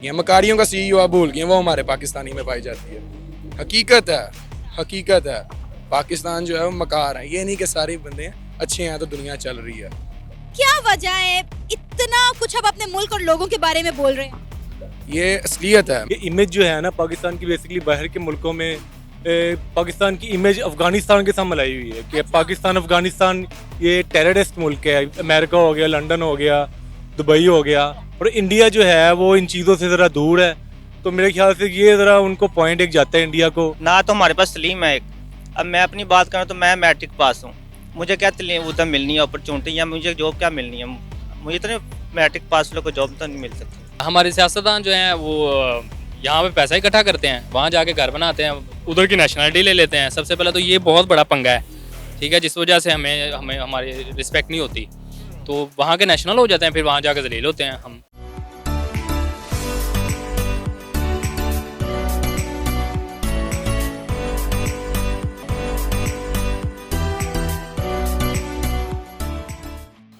ये मकारियों का सीईओ आप भूल गए, वो हमारे पाकिस्तानी में पाई जाती है। हकीकत है, हकीकत है। पाकिस्तान जो है वो मकार है, ये नहीं कि सारे बंदे अच्छे हैं तो दुनिया चल रही है। क्या वजह है इतना कुछ अब अपने मुल्क और लोगों के बारे में बोल रहे हैं? ये असलियत है। ये इमेज जो है ना पाकिस्तान की, बेसिकली बाहर के मुल्कों में पाकिस्तान की इमेज अफगानिस्तान के साथ मिलाई हुई है कि पाकिस्तान अफगानिस्तान ये टेररिस्ट मुल्क है। अमेरिका हो गया, लंदन हो गया, दुबई हो गया, और इंडिया जो है वो इन चीज़ों से ज़रा दूर है। तो मेरे ख्याल से ये ज़रा उनको पॉइंट एक जाता है इंडिया को। ना तो हमारे पास तलीम है एक। अब मैं अपनी बात करूँ तो मैं मैट्रिक पास हूँ, मुझे क्या तलीम उधर मिलनी है, अपॉर्चुनिटी, या मुझे जॉब क्या मिलनी है? मुझे तो नहीं, मैट्रिक पास लोग को जॉब तो नहीं मिल सकती। हमारे सियासतदान जो हैं वो यहाँ पे पैसा इकट्ठा करते हैं, वहाँ जाके घर बनाते हैं, उधर की नेशनलिटी ले लेते हैं। सबसे पहले तो ये बहुत बड़ा पंगा है, ठीक है, जिस वजह से हमें हमें हमारी रिस्पेक्ट नहीं होती। तो वहाँ के नेशनल हो जाते हैं, फिर वहाँ जाकर जलील होते हैं हम।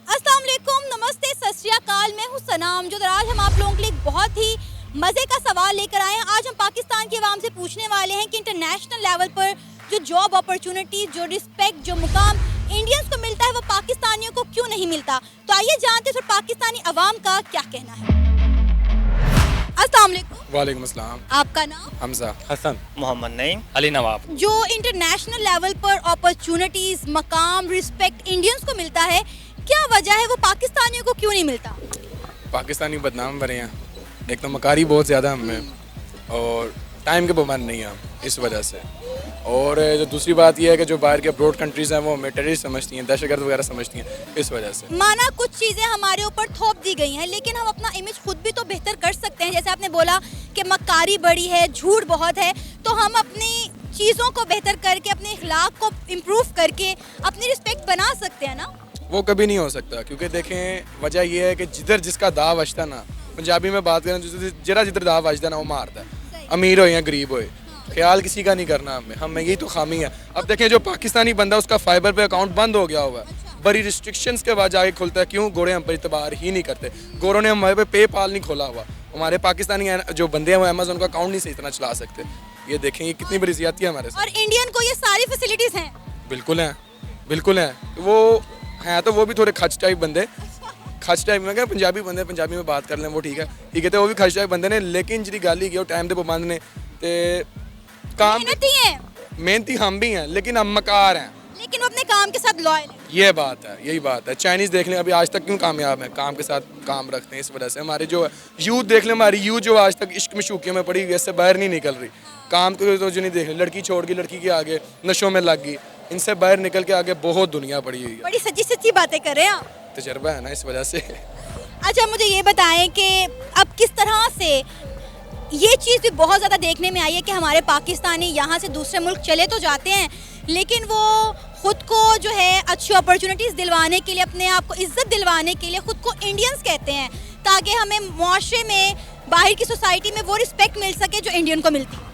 अस्सलाम वालेकुम, नमस्ते, सत श्री अकाल। मैं हूँ सनाम जो आज हम आप लोगों के लिए एक बहुत ही मज़े का सवाल लेकर आए हैं। आज हम पाकिस्तान के अवाम से पूछने वाले हैं कि इंटरनेशनल लेवल पर जो जॉब अपॉर्चुनिटी, जो रिस्पेक्ट, जो मुकाम इंडियंस को मिलता है वो पाकिस्तानियों को क्यों नहीं मिलता। तो आइए जानते हैं पाकिस्तानी अवाम का क्या कहना है। अस्सलाम वालेकुम। वालेकुम अस्सलाम। आपका नाम? हमजा। हसन। मोहम्मद नईम। अली नवाब। जो इंटरनेशनल लेवल पर अपॉर्चुनिटीज, मकाम, रिस्पेक्ट इंडियंस को मिलता है, क्या वजह है वो पाकिस्तानियों को क्यों नहीं मिलता? पाकिस्तानी बदनाम बने हैं, एक तो मकारी बहुत ज़्यादा हम में, और टाइम के पाबंद नहीं हैं हम, इस वजह से। और जो दूसरी बात यह है कि जो बाहर के अब्रोड कंट्रीज़ हैं वो हमें टेररिस्ट समझती हैं, दहशतगर्द वगैरह समझती हैं, इस वजह से। माना कुछ चीज़ें हमारे ऊपर थोप दी गई हैं, लेकिन हम अपना इमेज खुद भी तो बेहतर कर सकते हैं। जैसे आपने बोला कि मक्कारी बड़ी है, झूठ बहुत है, तो हम अपनी चीज़ों को बेहतर करके, अपने इखलाक को इम्प्रूव करके अपनी रिस्पेक्ट बना सकते हैं ना। वो कभी नहीं हो सकता, क्योंकि देखें वजह यह है कि जिधर जिसका दाव बजता ना, पंजाबी में बात करें, जरा जिधर दाव बजता ना वो मारता है, अमीर हो या गरीब हो, ख्याल किसी का नहीं करना हमें यही तो खामी है। अब देखें जो पाकिस्तानी बंदा उसका फाइबर पे अकाउंट बंद हो गया हुआ है, बड़ी रिस्ट्रिक्शंस के बाद जाके खुलता है। क्यों? गोरे हम पर इतबार ही नहीं करते, गोरों ने हमारे पे पेपाल नहीं खोला हुआ। हमारे पाकिस्तानी जो बंदे हैं वो अमेज़न का अकाउंट नहीं सही तरह चला सकते। ये देखें ये कितनी बड़ी ज़्यादती है हमारे साथ। और इंडियन को ये सारी फैसिलिटीज़ हैं। बिल्कुल हैं, बिल्कुल हैं। वो हैं तो वो भी थोड़े खच टाइप बंदे, खच टाइप में क्या, पंजाबी बंदे पंजाबी में बात कर लें वो ठीक है, तो वो भी खच टाइप बंदे ने। लेकिन जी गल ही टाइम के पाबंद ने, तो काम मेहनती हम भी हैं, लेकिन हम मकार हैं, लेकिन वो अपने काम के साथ लॉयल है। ये बात है, यही बात है। चाइनीज़ देख लें, अभी आज तक क्यों कामयाब है, काम के साथ काम रखते हैं, इस वजह से। हमारे जो यूथ देख लें, हमारी यूथ जो आज तक इश्क मशूकियों में पड़ी हुई है, इससे बाहर नहीं निकल रही। काम को तो जो नहीं देख रही, लड़की छोड़ गई, लड़की के आगे नशों में लग गई, इनसे बाहर निकल के आगे बहुत दुनिया पड़ी हुई है। बड़ी सच्ची सच्ची बातें कर रहे हैं आप। तजर्बा है ना, इस वजह से। अच्छा, मुझे ये बताएं कि अब किस तरह से ये चीज़ भी बहुत ज़्यादा देखने में आई है कि हमारे पाकिस्तानी यहाँ से दूसरे मुल्क चले तो जाते हैं, लेकिन वो ख़ुद को जो है अच्छी अपॉर्चुनिटीज़ दिलवाने के लिए, अपने आप को इज़्ज़त दिलवाने के लिए ख़ुद को इंडियंस कहते हैं, ताकि हमें मुआशरे में, बाहर की सोसाइटी में वो रिस्पेक्ट मिल सके जो इंडियन को मिलती है।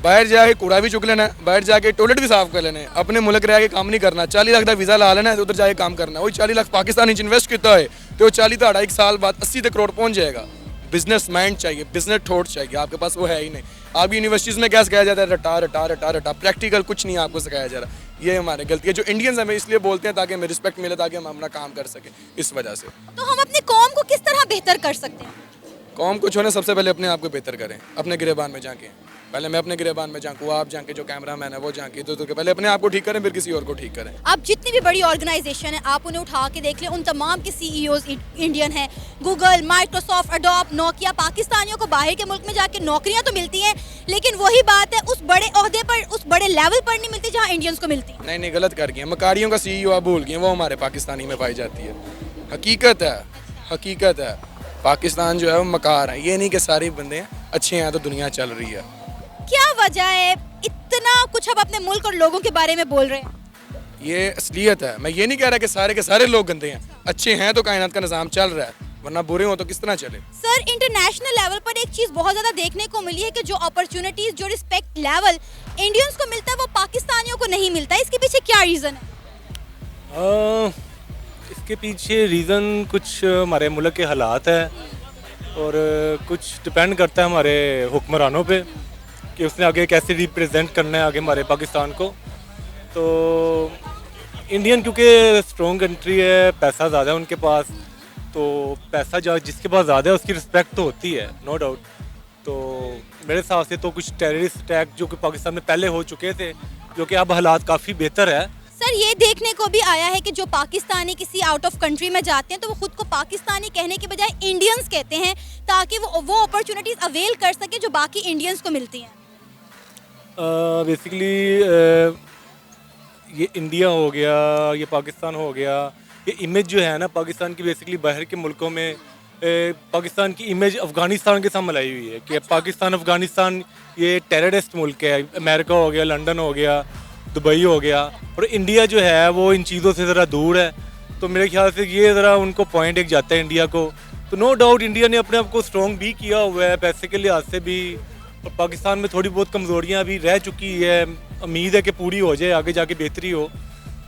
बाहर जाके कूड़ा भी चुक लेना है, बाहर जाके टॉयलेट भी साफ कर लेना है, अपने मुल्क रह के काम नहीं करना। 40 लाख का वीज़ा ला लेना है, उधर जाके काम करना है। वही 40 लाख पाकिस्तान इन्वेस्ट किया है तो 40 तो 2.5 साल बाद 80 तक करोड़ पहुंच जाएगा। बिजनेस माइंड चाहिए, बिजनेस थॉट चाहिए, आपके पास वो है ही नहीं। आप यूनिवर्सिटीज़ में क्या सिखाया जाता है? रटा रटा रटा रटा, प्रैक्टिकल कुछ नहीं आपको सिखाया जा रहा। ये हमारी गलती है। जो इंडियंस हमें इसलिए बोलते हैं ताकि हमें रिस्पेक्ट मिले, ताकि हम अपना काम कर सकें, इस वजह से। तो हम अपनी कौम को किस तरह बेहतर कर सकते हैं? कौम को छोड़ने सबसे पहले अपने आप को बेहतर करें, अपने गिरेबान में झांकें। पहले मैं अपने गिरेबान में झांकूँ, आप झांके, जो कैमरा मैन है वो झांके, तो पहले अपने आप को ठीक करें, फिर किसी और को ठीक करें। आप जितनी भी बड़ी ऑर्गेनाइजेशन है आप उन्हें उठा के देख लें, उन तमाम के सीईओज इंडियन हैं। Google, Microsoft, Adobe, Nokia. पाकिस्तानियों को बाहर के मुल्क में जाके नौकरियां तो मिलती हैं, लेकिन वही बात है, उस बड़े ओहदे पर, उस बड़े लेवल पर नहीं मिलती जहां इंडियंस को मिलती। नहीं, गलत कर गए। मकारियों का सीईओ आप भूल गए, वो हमारे पाकिस्तानी में पाई जाती है। हकीकत है, हकीकत है। पाकिस्तान जो है वो मकार है, ये नहीं कि सारे बंदे अच्छे हैं तो दुनिया चल रही है। क्या वजह है इतना कुछ अब अपने मुल्क और लोगों के बारे में बोल रहे हैं? ये असलियत है। मैं ये नहीं कह रहा कि सारे के सारे लोग गंदे हैं, अच्छे हैं तो कायनात का निज़ाम चल रहा है, वरना बुरे हो तो किस तरह चले। सर, इंटरनेशनल लेवल पर एक चीज़ बहुत ज़्यादा देखने को मिली है कि जो अपॉर्चुनिटीज़, जो रिस्पेक्ट लेवल इंडियंस को मिलता है वो पाकिस्तानियों को नहीं मिलता। इसके पीछे क्या रीज़न है? इसके पीछे रीज़न कुछ हमारे मुल्क के हालात है। और कुछ डिपेंड करता है हमारे हुक्मरानों पे कि उसने आगे कैसे रिप्रेजेंट करना है आगे हमारे पाकिस्तान को। तो इंडियन क्योंकि स्ट्रॉन्ग कंट्री है, पैसा ज़्यादा है उनके पास, तो पैसा जिसके पास ज़्यादा है उसकी रिस्पेक्ट तो होती है, नो डाउट। तो मेरे हिसाब से तो कुछ टेररिस्ट अटैक जो कि पाकिस्तान में पहले हो चुके थे, जो कि अब हालात काफ़ी बेहतर है। सर ये देखने को भी आया है कि जो पाकिस्तानी किसी आउट ऑफ कंट्री में जाते हैं तो वो खुद को पाकिस्तानी कहने के बजाय इंडियंस कहते हैं, ताकि वो अपॉर्चुनिटीज अवेल कर सके जो बाकी इंडियंस को मिलती हैं। बेसिकली ये इंडिया हो गया, ये पाकिस्तान हो गया, ये इमेज जो है ना पाकिस्तान की बेसिकली बाहर के मुल्कों में पाकिस्तान की इमेज अफ़गानिस्तान के साथ मिलाई हुई है कि पाकिस्तान अफ़गानिस्तान ये टेररिस्ट मुल्क है। अमेरिका हो गया, लंदन हो गया, दुबई हो गया, और इंडिया जो है वो इन चीज़ों से ज़रा दूर है। तो मेरे ख्याल से ये ज़रा उनको पॉइंट एक जाता है इंडिया को। तो नो डाउट इंडिया ने अपने आप को स्ट्रॉन्ग भी किया हुआ है, पैसे के लिहाज से भी, और पाकिस्तान में थोड़ी बहुत कमज़ोरियाँ अभी रह चुकी है, उम्मीद है कि पूरी हो जाए, आगे जाके बेहतरी हो।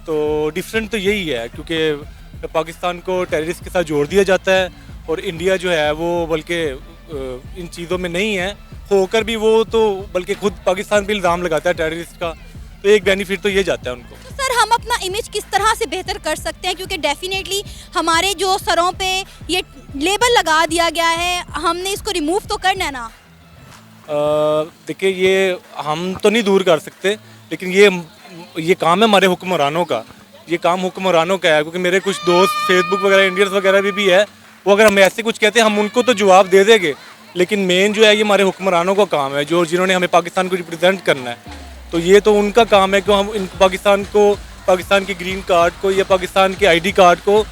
तो डिफरेंट तो यही है क्योंकि पाकिस्तान को टेररिस्ट के साथ जोड़ दिया जाता है, और इंडिया जो है वो बल्कि इन चीज़ों में नहीं है, होकर भी वो तो बल्कि खुद पाकिस्तान पे इल्ज़ाम लगाता है टेररिस्ट का। तो एक बेनिफिट तो ये जाता है उनको। तो सर हम अपना इमेज किस तरह से बेहतर कर सकते हैं, क्योंकि डेफिनेटली हमारे जो सरों पे ये लेबल लगा दिया गया है, हमने इसको रिमूव तो करना है ना। देखिए ये हम तो नहीं दूर कर सकते, लेकिन ये काम है हमारे हुक्मरानों का, ये काम हुक्मरानों का है। क्योंकि मेरे कुछ दोस्त फेसबुक वगैरह इंडियंस वगैरह भी है, वो अगर हम ऐसे कुछ कहते हैं हम उनको तो जवाब दे देंगे, लेकिन मेन जो है ये हमारे हुक्मरानों का काम है, जो जिन्होंने हमें पाकिस्तान को रिप्रेजेंट करना है। तो ये तो उनका काम है कि हम इन पाकिस्तान के ग्रीन कार्ड को या पाकिस्तान के आईडी कार्ड को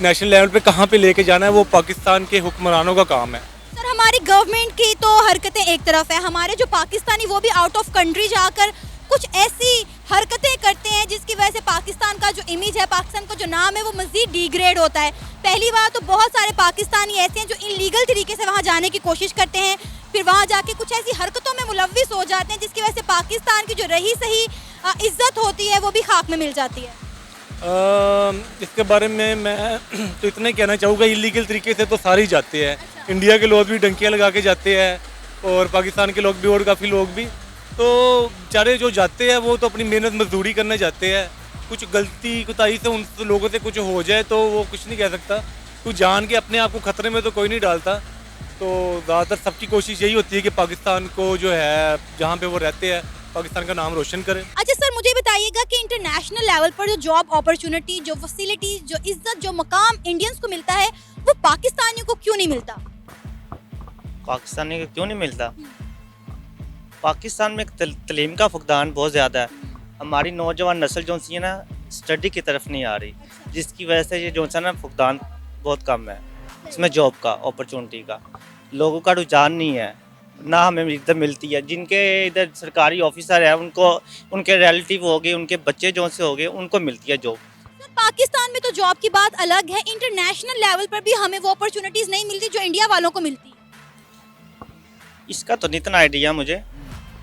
नेशनल लेवल पे कहाँ पे लेके जाना है, वो पाकिस्तान के हुक्मरानों का काम है। सर हमारी गवर्नमेंट की तो हरकतें एक तरफ है, हमारे जो पाकिस्तानी वो भी आउट ऑफ कंट्री जाकर कुछ ऐसी हरकतें करते हैं जिसकी वजह से पाकिस्तान का जो इमेज है, पाकिस्तान का जो नाम है, वो मज़ीद डिग्रेड होता है। पहली बात तो बहुत सारे पाकिस्तानी ऐसे हैं जो इलीगल तरीके से वहाँ जाने की कोशिश करते हैं, फिर वहाँ जाके कुछ ऐसी हरकतों में मुलव्विस हो जाते हैं जिसकी वजह से पाकिस्तान की जो रही सही इज्जत होती है वो भी खाक में मिल जाती है। इसके बारे में मैं तो इतना ही कहना चाहूँगा, इलीगल तरीके से तो सारे ही जाते हैं। इंडिया के लोग भी डंकियाँ लगा के जाते हैं, और पाकिस्तान के लोग भी, और काफ़ी लोग भी। तो बेचारे जो जाते हैं वो तो अपनी मेहनत मजदूरी करने जाते हैं। कुछ गलती कुताही से उन लोगों से कुछ हो जाए तो वो कुछ नहीं कह सकता। तो जान के अपने आप को ख़तरे में तो कोई नहीं डालता। तो ज़्यादातर सबकी कोशिश यही होती है कि पाकिस्तान को जो है जहाँ पे वो रहते हैं पाकिस्तान का नाम रोशन करें। अच्छा सर मुझे बताइएगा कि इंटरनेशनल लेवल पर जो जॉब अपॉर्चुनिटी, जो फैसिलिटी, जो इज्जत, जो मकाम इंडियंस को मिलता है वो पाकिस्तानियों को क्यों नहीं मिलता? पाकिस्तानी को क्यों नहीं मिलता? पाकिस्तान में तलीम का फुकदान बहुत ज़्यादा है। हमारी नौजवान नस्ल जो सी है ना स्टडी की तरफ नहीं आ रही, जिसकी वजह से ये जो सा ना फुकदान बहुत कम है इसमें, जॉब का अपॉर्चुनिटी का लोगों का रुझान नहीं है, ना हमें इधर मिलती है। जिनके इधर सरकारी ऑफिसर है उनको, उनके रिलेटिव हो गए, उनके बच्चे जो से हो गए, उनको मिलती है जॉब। पाकिस्तान में तो जॉब की बात अलग है, इंटरनेशनल लेवल पर भी हमें वो अपॉर्चुनिटीज़ नहीं मिलती जो इंडिया वालों को मिलती है। इसका तो नहीं इतना आइडिया मुझे।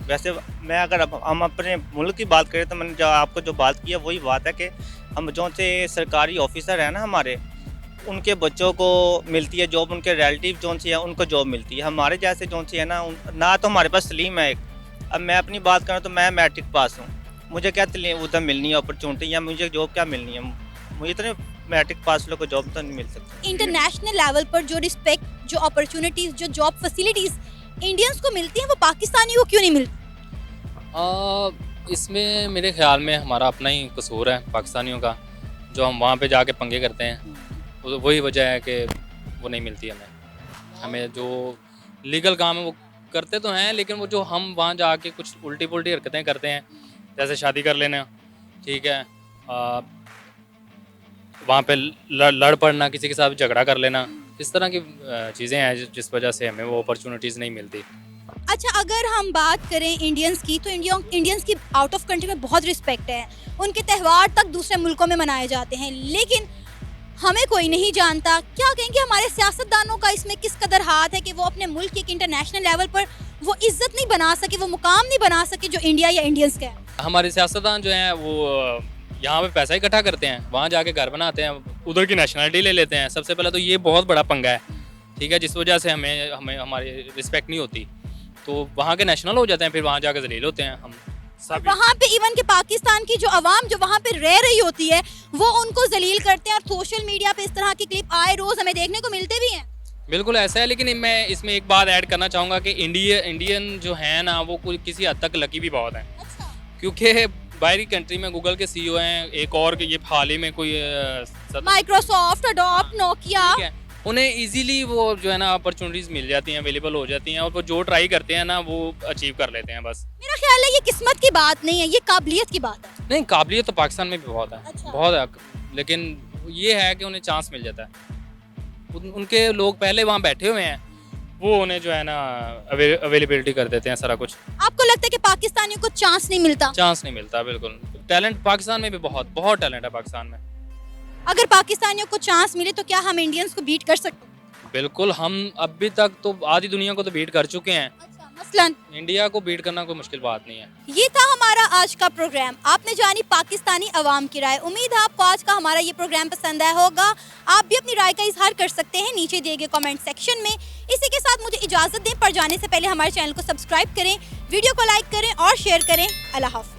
वैसे मैं अगर हम अपने मुल्क की बात करें तो मैंने जो आपको जो बात की है वही बात है कि हम जो से सरकारी ऑफिसर हैं ना हमारे, उनके बच्चों को मिलती है जॉब, उनके रिलेटिव जो सी है उनको जॉब मिलती है। हमारे जैसे जो सी है ना तो हमारे पास तलीम है एक। अब मैं अपनी बात करूँ तो मैं मैट्रिक पास हूँ, मुझे क्या तलीम उधर मिलनी है अपॉर्चुनिटी, या मुझे जॉब क्या मिलनी है? मुझे इतने मैट्रिक पास लोग को जॉब तो नहीं मिल सकती। इंटरनेशनल लेवल पर जो रिस्पेक्ट, जो अपॉर्चुनिटीज़, जो जॉब फैसिलिटीज़ इंडियंस को मिलती हैं वो पाकिस्तानियों को क्यों नहीं मिलती? इसमें मेरे ख्याल में हमारा अपना ही कसूर है पाकिस्तानियों का, जो हम वहाँ पे जाके पंगे करते हैं, वही वजह है कि वो नहीं मिलती हमें जो लीगल काम है वो करते तो हैं, लेकिन वो जो हम वहाँ जाके कुछ उल्टी पुल्टी हरकतें करते हैं, जैसे शादी कर लेना, ठीक है, वहाँ पे लड़ पड़ना, किसी के साथ झगड़ा कर लेना, इस तरह की चीज़ें हैं जिस वजह से हमें वो अपॉर्चुनिटीज़ नहीं मिलती। अच्छा अगर हम बात करें इंडियंस की, तो इंडियंस की आउट ऑफ कंट्री में बहुत रिस्पेक्ट है, उनके त्यौहार तक दूसरे मुल्कों में मनाए जाते हैं, लेकिन हमें कोई नहीं जानता। क्या कहेंगे हमारे सियासतदानों का इसमें किस कदर हाथ है कि वो अपने मुल्क के इंटरनेशनल लेवल पर वो इज्जत नहीं बना सके, वो मुकाम नहीं बना सके जो इंडिया या इंडियंस का है? हमारे सियासतदान जो हैं वो यहाँ पे पैसा इकट्ठा करते हैं, वहाँ जाके घर बनाते हैं, उधर की नेशनलिटी ले लेते हैं। सबसे पहले तो ये बहुत बड़ा पंगा है, ठीक है, जिस वजह से हमें हमें हमारी रिस्पेक्ट नहीं होती, तो वहाँ के नेशनल हो जाते हैं, फिर वहाँ जाकर जलील होते हैं हम सब। वहाँ पे इवन के पाकिस्तान की जो अवाम जो वहाँ पे रह रही होती है वो उनको जलील करते हैं, और सोशल मीडिया पे इस तरह की क्लिप आए रोज हमें देखने को मिलते भी हैं। बिल्कुल ऐसा है, लेकिन मैं इसमें एक बात ऐड करना चाहूँगा कि इंडियन जो है ना वो किसी हद तक लकी भी बहुत हैं, क्योंकि बाहरी कंट्री में गूगल के सीईओ हैं, एक और ये हाल ही में कोई माइक्रोसॉफ्ट, अडोब, नोकिया, ठीक है, उन्हें इजीली वो जो है ना अपॉर्चुनिटीज मिल जाती हैं, अवेलेबल हो जाती हैं, और वो जो ट्राई करते हैं ना वो अचीव कर लेते हैं बस। मेरा ख्याल है ये किस्मत की बात नहीं है, ये काबिलियत की बात है। नहीं, काबिलियत तो पाकिस्तान में भी बहुत है, अच्छा। बहुत है, लेकिन ये है कि उन्हें चांस मिल जाता है। उनके लोग पहले वहाँ बैठे हुए हैं, वो उन्हें जो है ना अवेलेबिलिटी कर देते हैं सारा कुछ। आपको लगता है कि पाकिस्तानियों को चांस नहीं मिलता? चांस नहीं मिलता, बिल्कुल। टैलेंट पाकिस्तान में भी बहुत बहुत टैलेंट है पाकिस्तान में। अगर पाकिस्तानियों को चांस मिले तो क्या हम इंडियंस को बीट कर सकते हैं? बिल्कुल, हम अभी तक तो आधी दुनिया को तो बीट कर चुके हैं, अच्छा, मसलन इंडिया को बीट करना कोई मुश्किल बात नहीं है। ये था हमारा आज का प्रोग्राम। आपने जानी पाकिस्तानी अवाम की राय। उम्मीद है आपको आज का हमारा ये प्रोग्राम पसंद आया होगा। आप भी अपनी राय का इजहार कर सकते हैं नीचे दिए गए कमेंट सेक्शन में। इसी के साथ मुझे इजाजत दें, पर जाने से पहले हमारे चैनल को सब्सक्राइब करें, वीडियो को लाइक करें और शेयर करें। अल्लाह हाफ़िज़।